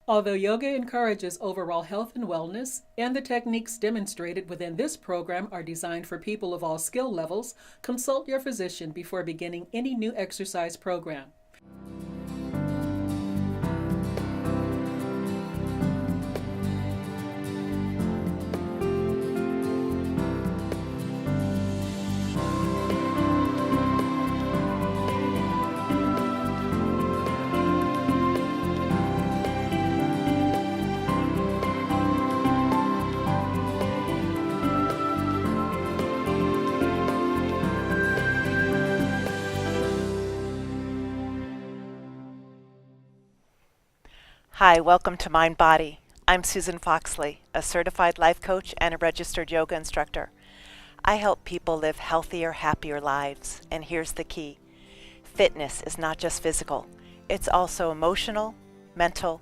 Although yoga encourages overall health and wellness, and the techniques demonstrated within this program are designed for people of all skill levels, consult your physician before beginning any new exercise program. Hi, welcome to Mind Body. I'm Susan Foxley, a certified life coach and a registered yoga instructor. I help people live healthier, happier lives, and here's the key. Fitness is not just physical. It's also emotional, mental,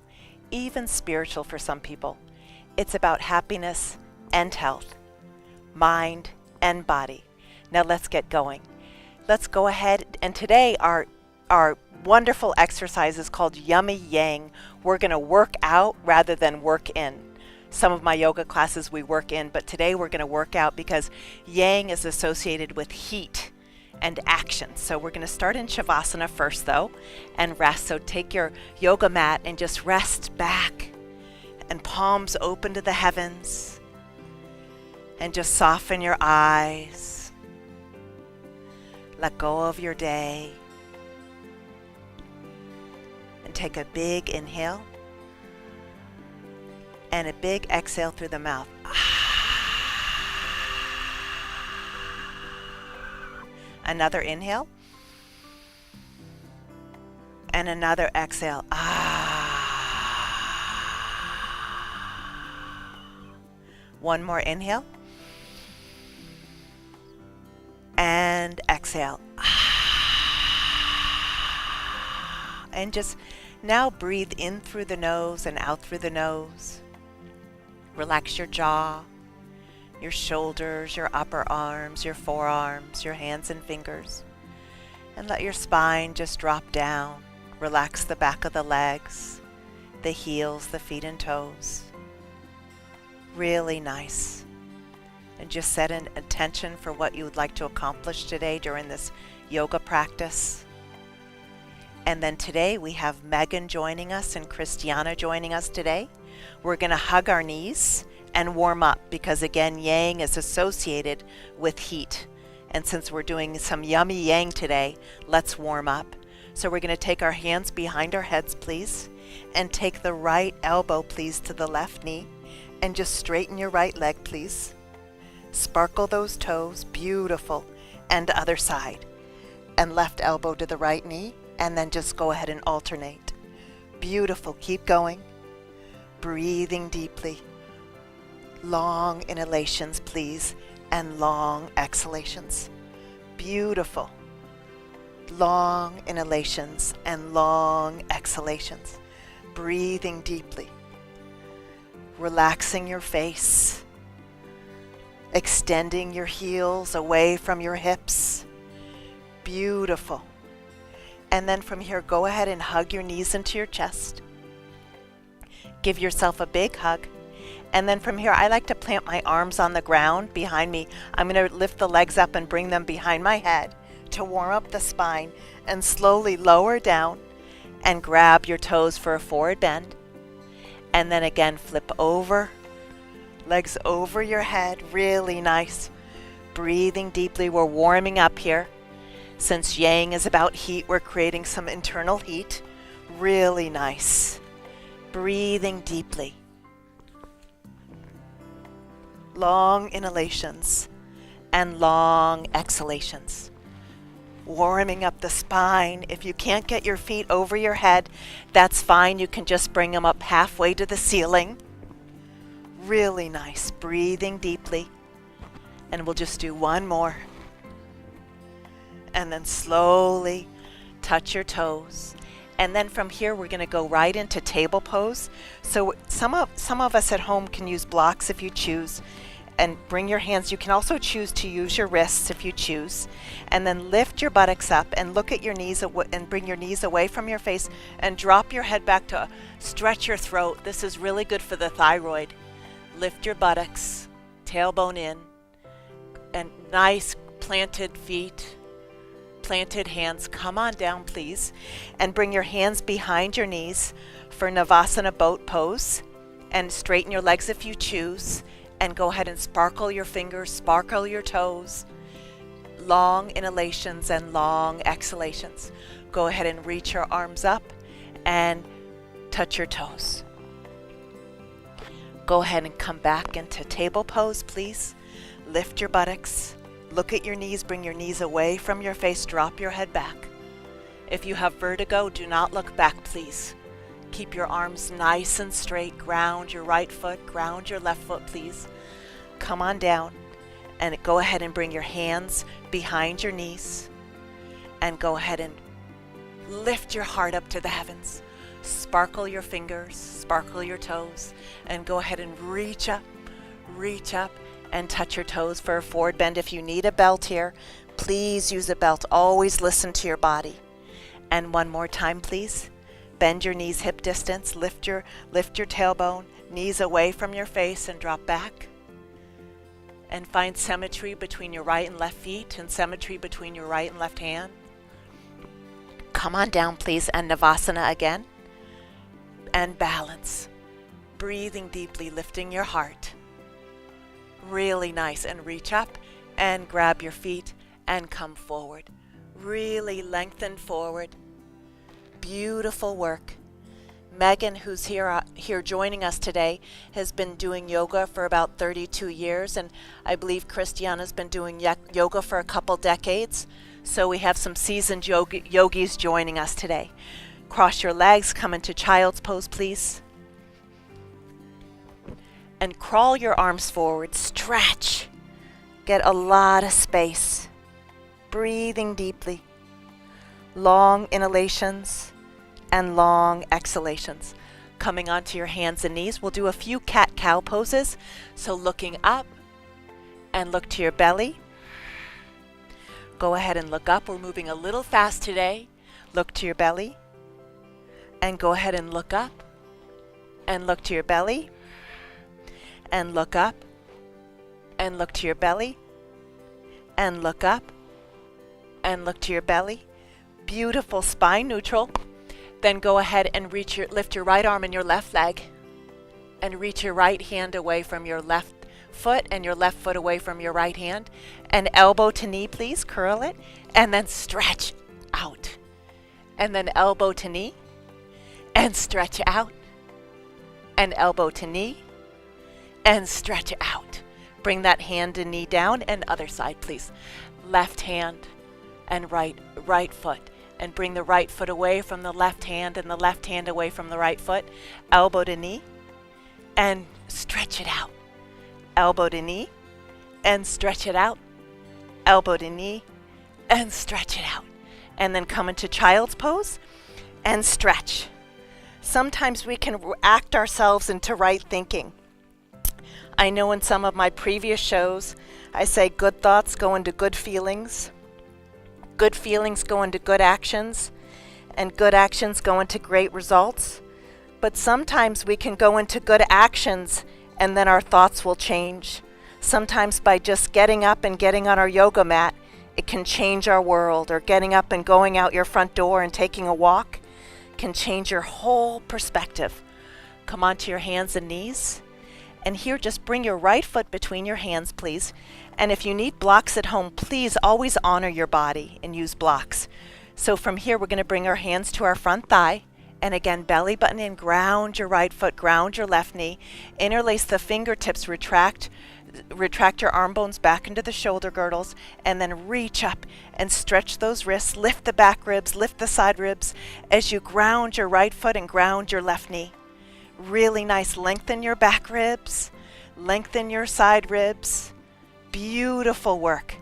even spiritual for some people. It's about happiness and health, mind and body. Now let's get going. Let's go ahead, and today our wonderful exercise is called Yummy Yang. We're going to work out rather than work in. Some of my yoga classes we work in, but today we're going to work out because Yang is associated with heat and action. So we're going to start in Shavasana first though and rest. So take your yoga mat and just rest back and palms open to the heavens and just soften your eyes. Let go of your day. Take a big inhale and a big exhale through the mouth. Another inhale and another exhale. One more inhale and exhale. And just now breathe in through the nose and out through the nose. Relax your jaw, your shoulders, your upper arms, your forearms, your hands and fingers. And let your spine just drop down. Relax the back of the legs, the heels, the feet and toes. Really nice. And just set an intention for what you would like to accomplish today during this yoga practice. And then today we have Megan joining us and Christiana joining us today. We're going to hug our knees and warm up because again, Yang is associated with heat. And since we're doing some yummy Yang today, let's warm up. So we're going to take our hands behind our heads, please, and take the right elbow, please, to the left knee and just straighten your right leg, please. Sparkle those toes, beautiful. And other side. And left elbow to the right knee. And then just go ahead and alternate. Beautiful. Keep going. Breathing deeply. Long inhalations, please, and long exhalations. Beautiful. Long inhalations and long exhalations. Breathing deeply. Relaxing your face. Extending your heels away from your hips. Beautiful. And then from here, go ahead and hug your knees into your chest. Give yourself a big hug. And then from here, I like to plant my arms on the ground behind me. I'm going to lift the legs up and bring them behind my head to warm up the spine and slowly lower down and grab your toes for a forward bend. And then again, flip over, legs over your head, really nice. Breathing deeply, we're warming up here. Since Yang is about heat, we're creating some internal heat. Really nice. Breathing deeply. Long inhalations and long exhalations. Warming up the spine. If you can't get your feet over your head, that's fine. You can just bring them up halfway to the ceiling. Really nice. Breathing deeply. And we'll just do one more. And then slowly touch your toes. And then from here, we're going to go right into table pose. So some of us at home can use blocks if you choose. and bring your hands. You can also choose to use your wrists if you choose. And then lift your buttocks up and look at your knees and bring your knees away from your face and drop your head back to stretch your throat. This is really good for the thyroid. Lift your buttocks, tailbone in, and nice planted feet, planted hands. Come on down, please, and bring your hands behind your knees for Navasana boat pose, and straighten your legs if you choose, and go ahead and sparkle your fingers, sparkle your toes. Long inhalations and long exhalations. Go ahead and reach your arms up and touch your toes. Go ahead and come back into table pose, please. Lift your buttocks. Look at your knees, bring your knees away from your face, drop your head back. If you have vertigo, do not look back, please. Keep your arms nice and straight. Ground your right foot, ground your left foot, please. Come on down and go ahead and bring your hands behind your knees and go ahead and lift your heart up to the heavens. Sparkle your fingers, sparkle your toes, and go ahead and reach up and touch your toes for a forward bend. If you need a belt here, please use a belt. Always listen to your body. And one more time, please. Bend your knees hip distance. Lift your tailbone. Knees away from your face and drop back. And find symmetry between your right and left feet and symmetry between your right and left hand. Come on down, please, and Navasana again. And balance. Breathing deeply, lifting your heart. Really nice. And reach up and grab your feet and come forward. Really lengthen forward. Beautiful work. Megan, who's here joining us today, has been doing yoga for about 32 years, and I believe Christiana's been doing yoga for a couple decades. So we have some seasoned yogis joining us today. Cross your legs, come into child's pose, please. And crawl your arms forward, stretch. Get a lot of space. Breathing deeply. Long inhalations and long exhalations. Coming onto your hands and knees, we'll do a few cat-cow poses. So looking up and look to your belly. Go ahead and look up. We're moving a little fast today. Look to your belly. And go ahead and look up. And look to your belly. And look up. And look to your belly. And look up. And look to your belly. Beautiful spine neutral. Then go ahead and lift your right arm and your left leg. And reach your right hand away from your left foot and your left foot away from your right hand. And elbow to knee, please. Curl it. And then stretch out. And then elbow to knee. And stretch out. And elbow to knee. And stretch out. Bring that hand and knee down, and other side, please. Left hand and right foot. And bring the right foot away from the left hand and the left hand away from the right foot. Elbow to knee. And stretch it out. Elbow to knee. And stretch it out. Elbow to knee. And stretch it out. And then come into child's pose and stretch. Sometimes we can act ourselves into right thinking. I know in some of my previous shows, I say good thoughts go into good feelings. Good feelings go into good actions. And good actions go into great results. But sometimes we can go into good actions and then our thoughts will change. Sometimes by just getting up and getting on our yoga mat, it can change our world. Or getting up and going out your front door and taking a walk can change your whole perspective. Come onto your hands and knees. And here, just bring your right foot between your hands, please. And if you need blocks at home, please always honor your body and use blocks. So from here, we're going to bring our hands to our front thigh. And again, belly button in, ground your right foot, ground your left knee. Interlace the fingertips, retract your arm bones back into the shoulder girdles, and then reach up and stretch those wrists. Lift the back ribs, lift the side ribs as you ground your right foot and ground your left knee. Really nice. Lengthen your back ribs. Lengthen your side ribs. Beautiful work.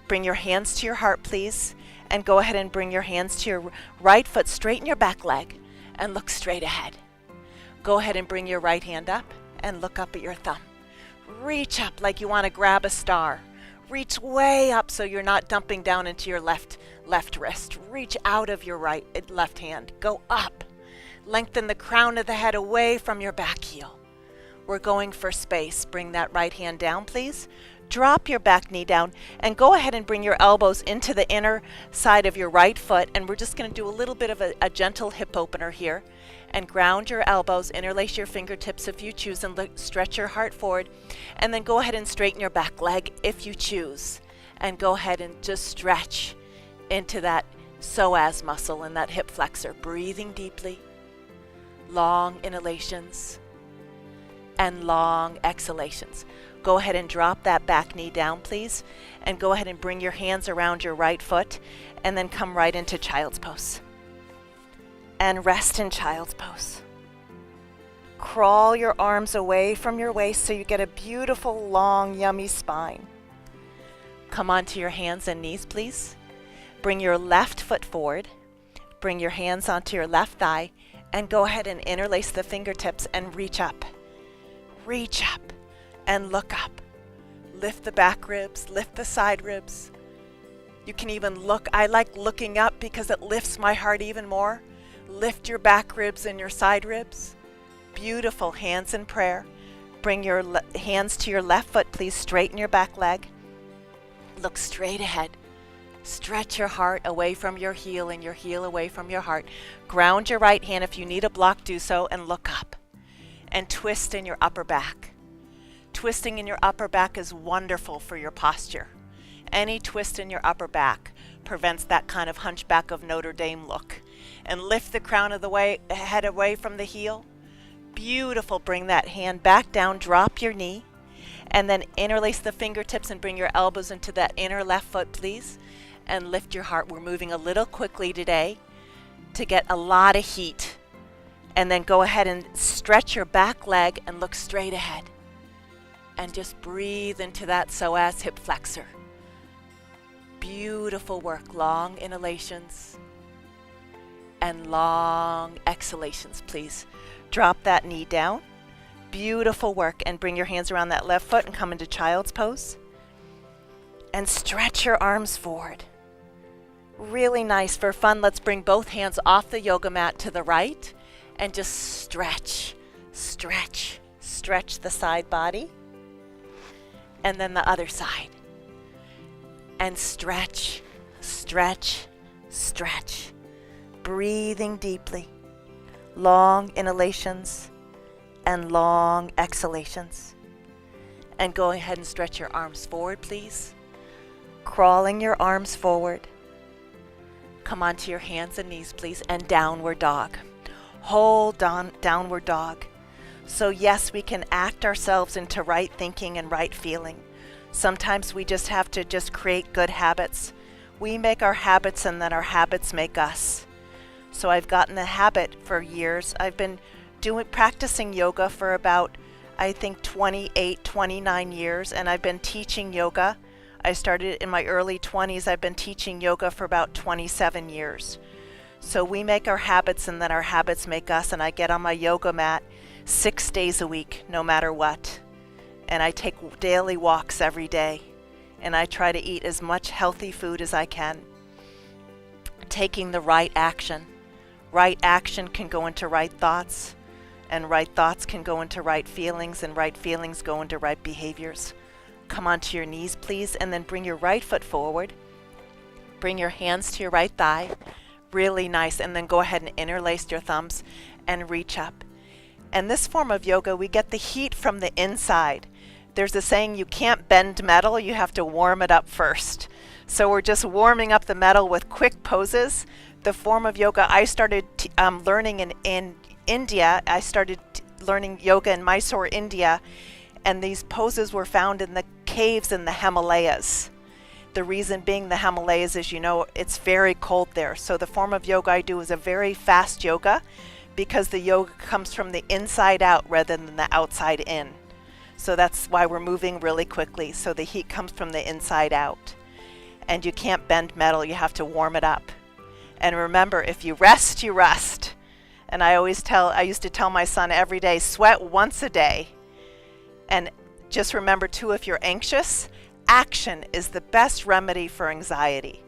Bring your hands to your heart, please. And go ahead and bring your hands to your right foot. Straighten your back leg and look straight ahead. Go ahead and bring your right hand up and look up at your thumb. Reach up like you want to grab a star. Reach way up so you're not dumping down into your left wrist. Reach out of your left hand. Go up. Lengthen the crown of the head away from your back heel. We're going for space. Bring that right hand down, please. Drop your back knee down and go ahead and bring your elbows into the inner side of your right foot. And we're just going to do a little bit of a gentle hip opener here. And ground your elbows, interlace your fingertips if you choose, and stretch your heart forward. And then go ahead and straighten your back leg if you choose. And go ahead and just stretch into that psoas muscle and that hip flexor. Breathing deeply. Long inhalations and long exhalations. Go ahead and drop that back knee down, please. And go ahead and bring your hands around your right foot and then come right into child's pose. And rest in child's pose. Crawl your arms away from your waist so you get a beautiful, long, yummy spine. Come onto your hands and knees, please. Bring your left foot forward. Bring your hands onto your left thigh and go ahead and interlace the fingertips and reach up. Reach up and look up. Lift the back ribs, lift the side ribs. You can even look, I like looking up because it lifts my heart even more. Lift your back ribs and your side ribs. Beautiful. Hands in prayer. Bring your hands to your left foot, please. Straighten your back leg. Look straight ahead. Stretch your heart away from your heel and your heel away from your heart. Ground your right hand. If you need a block, do so and look up. And twist in your upper back. Twisting in your upper back is wonderful for your posture. Any twist in your upper back prevents that kind of hunchback of Notre Dame look. And lift the crown of the head away from the heel. Beautiful. Bring that hand back down. Drop your knee. And then interlace the fingertips and bring your elbows into that inner left foot, please. And lift your heart. We're moving a little quickly today to get a lot of heat. And then go ahead and stretch your back leg and look straight ahead. And just breathe into that psoas hip flexor. Beautiful work. Long inhalations and long exhalations, please. Drop that knee down. Beautiful work. And bring your hands around that left foot and come into child's pose. And stretch your arms forward. Really nice. For fun, let's bring both hands off the yoga mat to the right and just stretch, stretch, stretch the side body. And then the other side. And stretch, stretch, stretch. Breathing deeply. Long inhalations and long exhalations. And go ahead and stretch your arms forward, please. Crawling your arms forward. Come onto your hands and knees, please, and downward dog. Hold on, downward dog. So yes, we can act ourselves into right thinking and right feeling. Sometimes we just have to create good habits. We make our habits and then our habits make us. So I've gotten the habit for years. I've been practicing yoga for about, I think, 28, 29 years, and I've been teaching yoga. I started in my early 20s. I've been teaching yoga for about 27 years. So we make our habits and then our habits make us, and I get on my yoga mat 6 days a week, no matter what. And I take daily walks every day, and I try to eat as much healthy food as I can. Taking the right action. Right action can go into right thoughts, and right thoughts can go into right feelings, and right feelings go into right behaviors. Come onto your knees, please, and then bring your right foot forward. Bring your hands to your right thigh. Really nice. And then go ahead and interlace your thumbs and reach up. And this form of yoga, we get the heat from the inside. There's a saying, you can't bend metal, you have to warm it up first. So we're just warming up the metal with quick poses. The form of yoga I started learning in India. I started learning yoga in Mysore, India, and these poses were found in the caves in the Himalayas. The reason being the Himalayas is, it's very cold there. So the form of yoga I do is a very fast yoga because the yoga comes from the inside out rather than the outside in. So that's why we're moving really quickly. So the heat comes from the inside out. And you can't bend metal, you have to warm it up. And remember, if you rest, you rust. And I used to tell my son every day, sweat once a day. And Just remember too, if you're anxious, action is the best remedy for anxiety.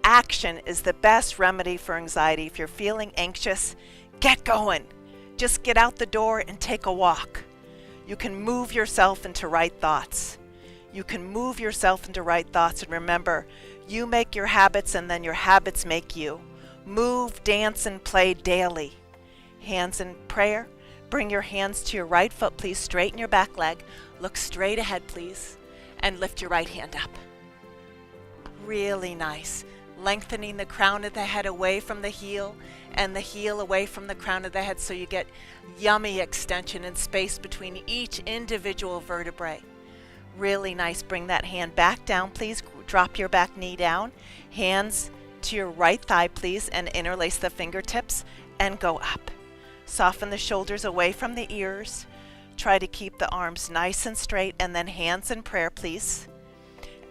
Action is the best remedy for anxiety. If you're feeling anxious, get going. Just get out the door and take a walk. You can move yourself into right thoughts. You can move yourself into right thoughts. And remember, you make your habits and then your habits make you. Move, dance, and play daily. Hands in prayer. Bring your hands to your right foot, please. Straighten your back leg. Look straight ahead, please. And lift your right hand up. Really nice. Lengthening the crown of the head away from the heel and the heel away from the crown of the head, so you get yummy extension and space between each individual vertebrae. Really nice. Bring that hand back down, please. Drop your back knee down. Hands to your right thigh, please, and interlace the fingertips and go up. Soften the shoulders away from the ears. Try to keep the arms nice and straight, and then hands in prayer, please.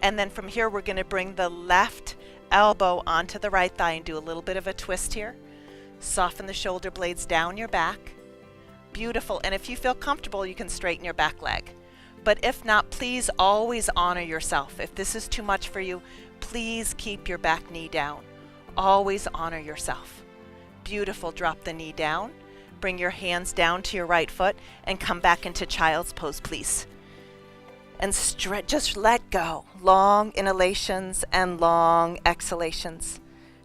And then from here, we're going to bring the left elbow onto the right thigh and do a little bit of a twist here. Soften the shoulder blades down your back. Beautiful. And if you feel comfortable, you can straighten your back leg. But if not, please always honor yourself. If this is too much for you, please keep your back knee down. Always honor yourself. Beautiful. Drop the knee down. Bring your hands down to your right foot and come back into child's pose, please. And just let go. Long inhalations and long exhalations.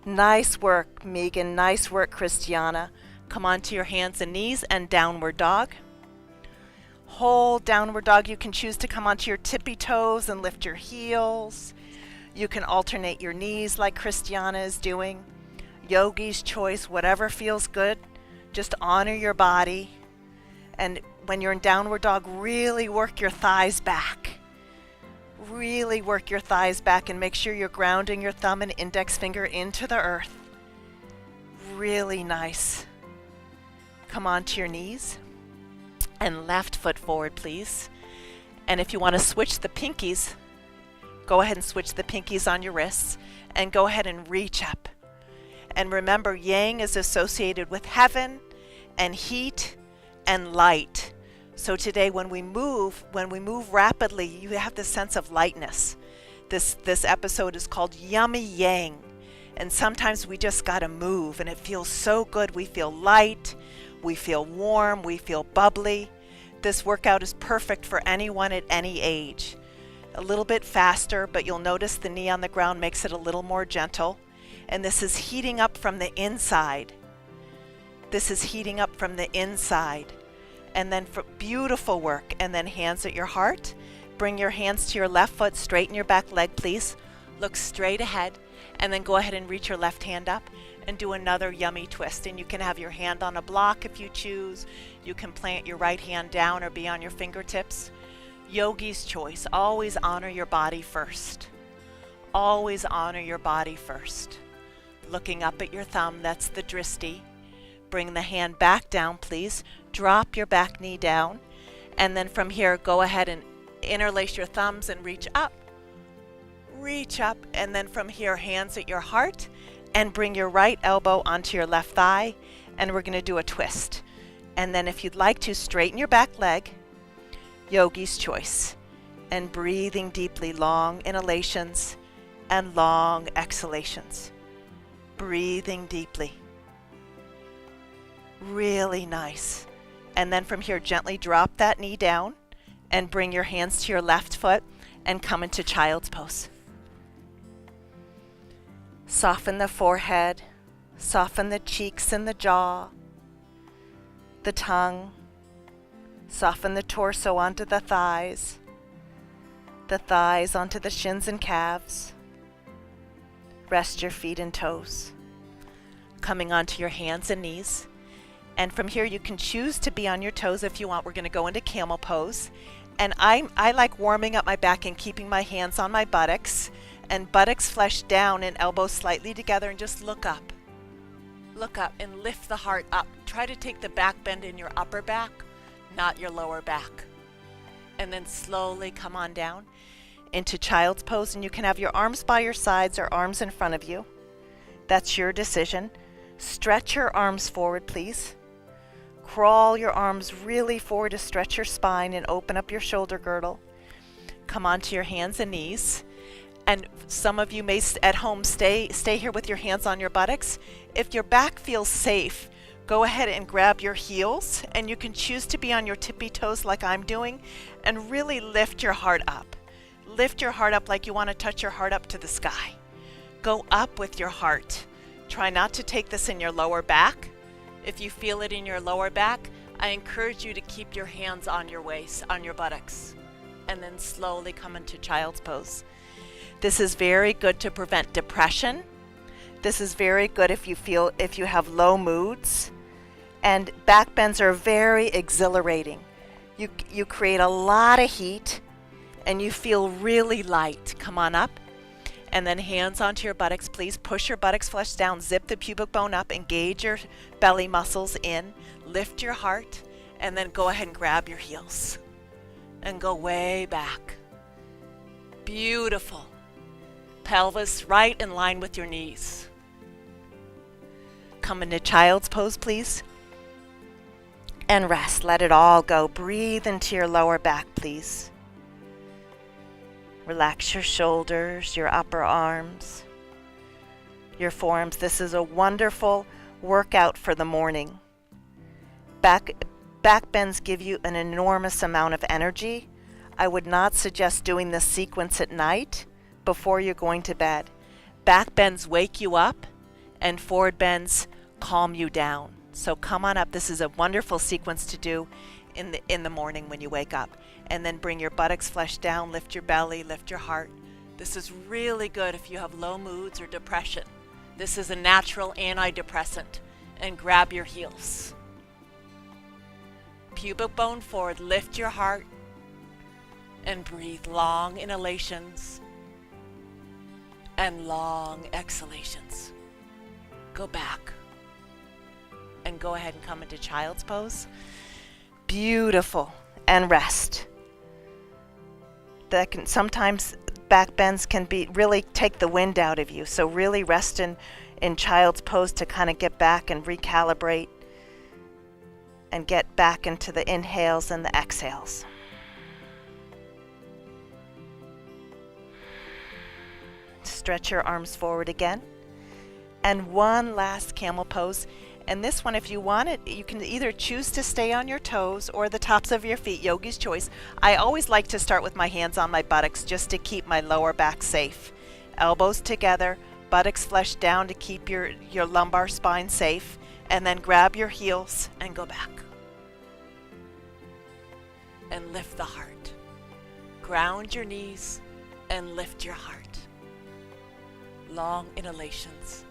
Nice work, Megan. Nice work, Christiana. Come onto your hands and knees and downward dog. Hold downward dog. You can choose to come onto your tippy toes and lift your heels. You can alternate your knees like Christiana is doing. Yogi's choice, whatever feels good. Just honor your body. And when you're in downward dog, really work your thighs back. Really work your thighs back and make sure you're grounding your thumb and index finger into the earth. Really nice. Come onto your knees and left foot forward, please. And if you want to switch the pinkies, go ahead and switch the pinkies on your wrists and go ahead and reach up. And remember, yang is associated with heaven and heat and light. So today when we move rapidly, you have this sense of lightness. This episode is called Yummy Yang. And sometimes we just gotta move and it feels so good. We feel light, we feel warm, we feel bubbly. This workout is perfect for anyone at any age. A little bit faster, but you'll notice the knee on the ground makes it a little more gentle. And this is heating up from the inside. This is heating up from the inside. And then for beautiful work. And then hands at your heart. Bring your hands to your left foot. Straighten your back leg, please. Look straight ahead. And then go ahead and reach your left hand up and do another yummy twist. And you can have your hand on a block if you choose. You can plant your right hand down or be on your fingertips. Yogi's choice. Always honor your body first. Always honor your body first. Looking up at your thumb, that's the dristi. Bring the hand back down, please. Drop your back knee down. And then from here, go ahead and interlace your thumbs and reach up. Reach up. And then from here, hands at your heart. And bring your right elbow onto your left thigh. And we're going to do a twist. And then if you'd like to, straighten your back leg. Yogi's choice. And breathing deeply, long inhalations and long exhalations. Breathing deeply. Really nice. And then from here, gently drop that knee down and bring your hands to your left foot and come into child's pose. Soften the forehead, soften the cheeks and the jaw, the tongue. Soften the torso onto the thighs onto the shins and calves. Rest your feet and toes. Coming onto your hands and knees. And from here, you can choose to be on your toes if you want. We're going to go into camel pose. And I like warming up my back and keeping my hands on my buttocks. And buttocks flesh down and elbows slightly together and just look up. Look up and lift the heart up. Try to take the back bend in your upper back, not your lower back. And then slowly come on down into child's pose. And you can have your arms by your sides or arms in front of you. That's your decision. Stretch your arms forward, please. Crawl your arms really forward to stretch your spine and open up your shoulder girdle. come onto your hands and knees. And some of you may at home stay here with your hands on your buttocks. If your back feels safe, go ahead and grab your heels, and you can choose to be on your tippy toes like I'm doing, and really lift your heart up. Lift your heart up like you want to touch your heart up to the sky. Go up with your heart. Try not to take this in your lower back. If you feel it in your lower back, I encourage you to keep your hands on your waist, on your buttocks, and then slowly come into child's pose. This is very good to prevent depression. This is very good if you have low moods. And back bends are very exhilarating. You create a lot of heat and you feel really light. Come on up. And then hands onto your buttocks, please. Push your buttocks flesh down, zip the pubic bone up, engage your belly muscles in, lift your heart, and then go ahead and grab your heels and go way back. Beautiful. Pelvis right in line with your knees. Come into child's pose, please. And rest. Let it all go. Breathe into your lower back, please. Relax your shoulders, your upper arms, your forearms. This is a wonderful workout for the morning. Back bends give you an enormous amount of energy. I would not suggest doing this sequence at night before you're going to bed. Back bends wake you up, and forward bends calm you down. So come on up. This is a wonderful sequence to do in the morning when you wake up. And then bring your buttocks flesh down, lift your belly, lift your heart. This is really good if you have low moods or depression. This is a natural antidepressant. And grab your heels. Pubic bone forward, lift your heart, and breathe long inhalations and long exhalations. Go back and go ahead and come into child's pose. Beautiful. And rest. Sometimes back bends can really take the wind out of you. So really rest in child's pose to kind of get back and recalibrate and get back into the inhales and the exhales. Stretch your arms forward again. And one last camel pose. And this one, if you want it, you can either choose to stay on your toes or the tops of your feet, yogi's choice. I always like to start with my hands on my buttocks just to keep my lower back safe. Elbows together, buttocks flesh down to keep your lumbar spine safe, and then grab your heels and go back. And lift the heart. Ground your knees and lift your heart. Long inhalations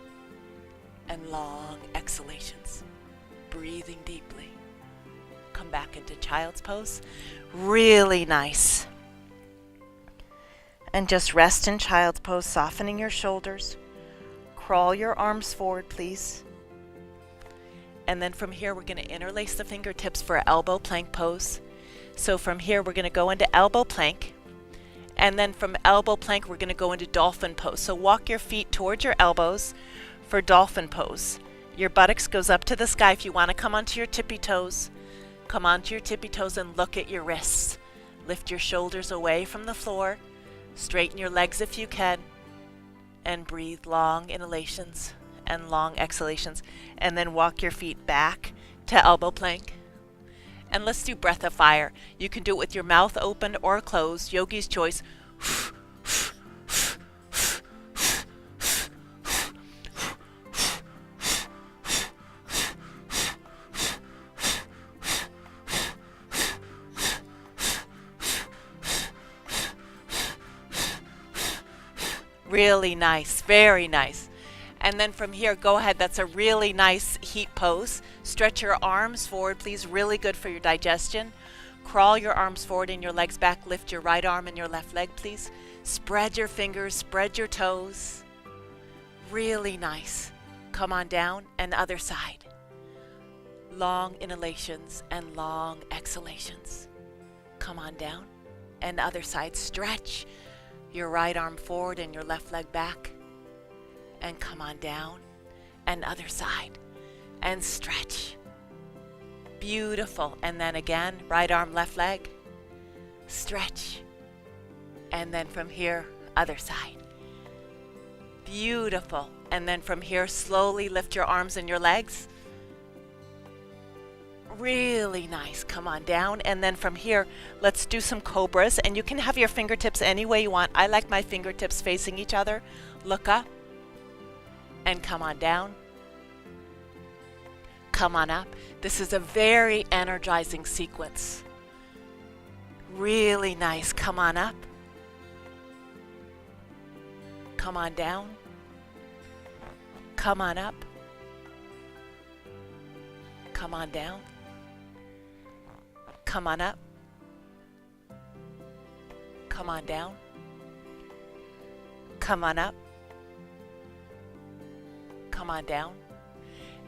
and long exhalations. Breathing deeply. Come back into child's pose. Really nice. And just rest in child's pose, softening your shoulders. Crawl your arms forward, please. And then from here, we're going to interlace the fingertips for elbow plank pose. So from here, we're going to go into elbow plank. And then from elbow plank, we're going to go into dolphin pose. So walk your feet towards your elbows for dolphin pose. Your buttocks goes up to the sky. If you want to come onto your tippy toes, come onto your tippy toes and look at your wrists. Lift your shoulders away from the floor. Straighten your legs if you can. And breathe long inhalations and long exhalations. And then walk your feet back to elbow plank. And let's do breath of fire. You can do it with your mouth open or closed, yogi's choice. Really nice, very nice. And then from here, go ahead. That's a really nice heat pose. Stretch your arms forward, please. Really good for your digestion. Crawl your arms forward and your legs back. Lift your right arm and your left leg, please. Spread your fingers, spread your toes. Really nice. Come on down and other side. Long inhalations and long exhalations. Come on down and other side. Stretch your right arm forward and your left leg back. And come on down and other side. And stretch. Beautiful. And then again, right arm, left leg. Stretch. And then from here, other side. Beautiful. And then from here, slowly lift your arms and your legs. Really nice. Come on down. And then from here, let's do some Cobras. And you can have your fingertips any way you want. I like my fingertips facing each other. Look up. And come on down. Come on up. This is a very energizing sequence. Really nice. Come on up. Come on down. Come on up. Come on down. Come on up. Come on down. Come on up. Come on down.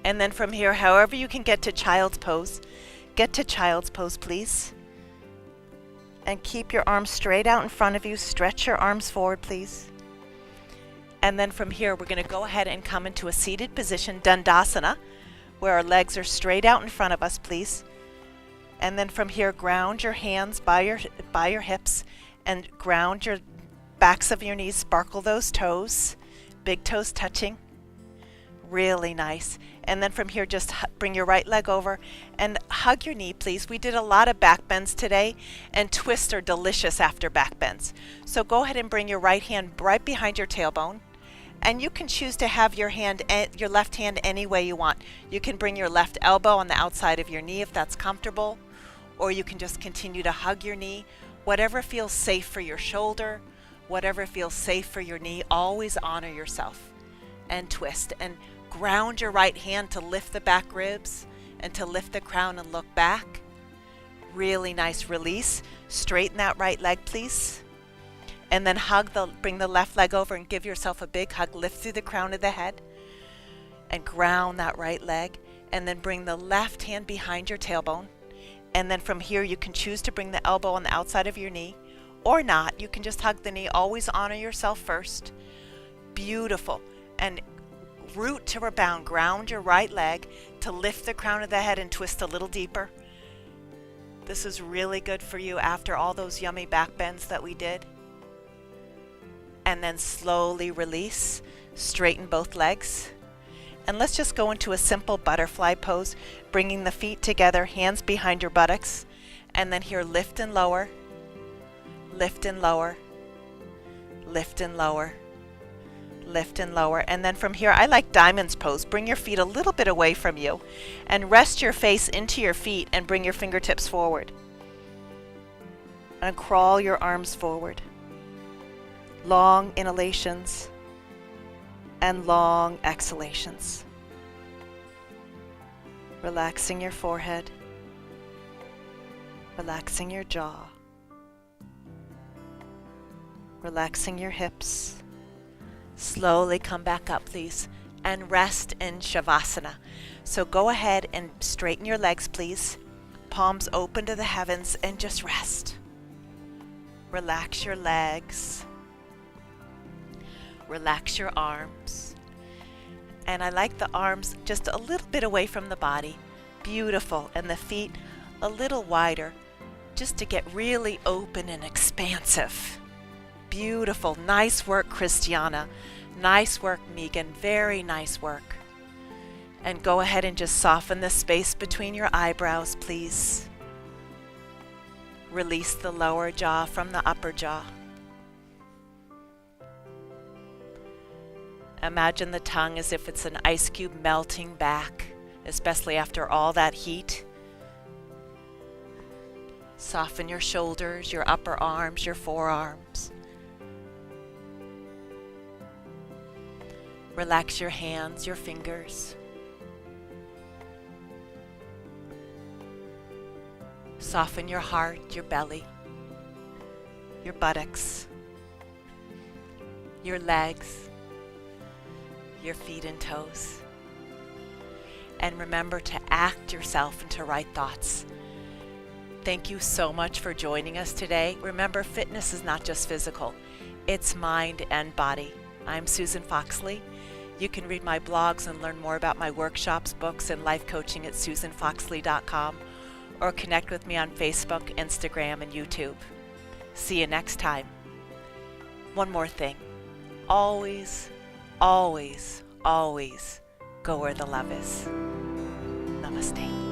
And then from here, however you can get to Child's Pose, get to Child's Pose, please. And keep your arms straight out in front of you. Stretch your arms forward, please. And then from here, we're going to go ahead and come into a seated position, Dandasana, where our legs are straight out in front of us, please. And then from here, ground your hands by your hips and ground your backs of your knees. Sparkle those toes, big toes touching. Really nice. And then from here, just bring your right leg over and hug your knee, please. We did a lot of back bends today, and twists are delicious after back bends. So go ahead and bring your right hand right behind your tailbone. And you can choose to have your left hand any way you want. You can bring your left elbow on the outside of your knee if that's comfortable, or you can just continue to hug your knee. Whatever feels safe for your shoulder, whatever feels safe for your knee, always honor yourself. And twist and ground your right hand to lift the back ribs and to lift the crown and look back. Really nice. Release. Straighten that right leg, please. And then bring the left leg over and give yourself a big hug. Lift through the crown of the head and ground that right leg. And then bring the left hand behind your tailbone. And then from here, you can choose to bring the elbow on the outside of your knee or not. You can just hug the knee. Always honor yourself first. Beautiful. And root to rebound. Ground your right leg to lift the crown of the head and twist a little deeper. This is really good for you after all those yummy back bends that we did. And then slowly release, straighten both legs. And let's just go into a simple butterfly pose, bringing the feet together, hands behind your buttocks. And then here, lift and lower, lift and lower, lift and lower, lift and lower. And then from here, I like Diamond's Pose. Bring your feet a little bit away from you and rest your face into your feet and bring your fingertips forward. And crawl your arms forward. Long inhalations and long exhalations. Relaxing your forehead, relaxing your jaw, relaxing your hips. Slowly come back up, please, and rest in Shavasana. So go ahead and straighten your legs, please. Palms open to the heavens and just rest. Relax your legs. Relax your arms. And I like the arms just a little bit away from the body. Beautiful. And the feet a little wider, just to get really open and expansive. Beautiful. Nice work, Christiana. Nice work, Megan. Very nice work. And go ahead and just soften the space between your eyebrows, please. Release the lower jaw from the upper jaw. Imagine the tongue as if it's an ice cube melting back, especially after all that heat. Soften your shoulders, your upper arms, your forearms. Relax your hands, your fingers. Soften your heart, your belly, your buttocks, your legs, your feet and toes. And remember to act yourself into right thoughts. Thank you so much for joining us today. Remember, fitness is not just physical, it's mind and body. I'm Susan Foxley. You can read my blogs and learn more about my workshops, books, and life coaching at susanfoxley.com, or connect with me on Facebook, Instagram, and YouTube. See you next time. one more thing. Always, always, always go where the love is. Namaste.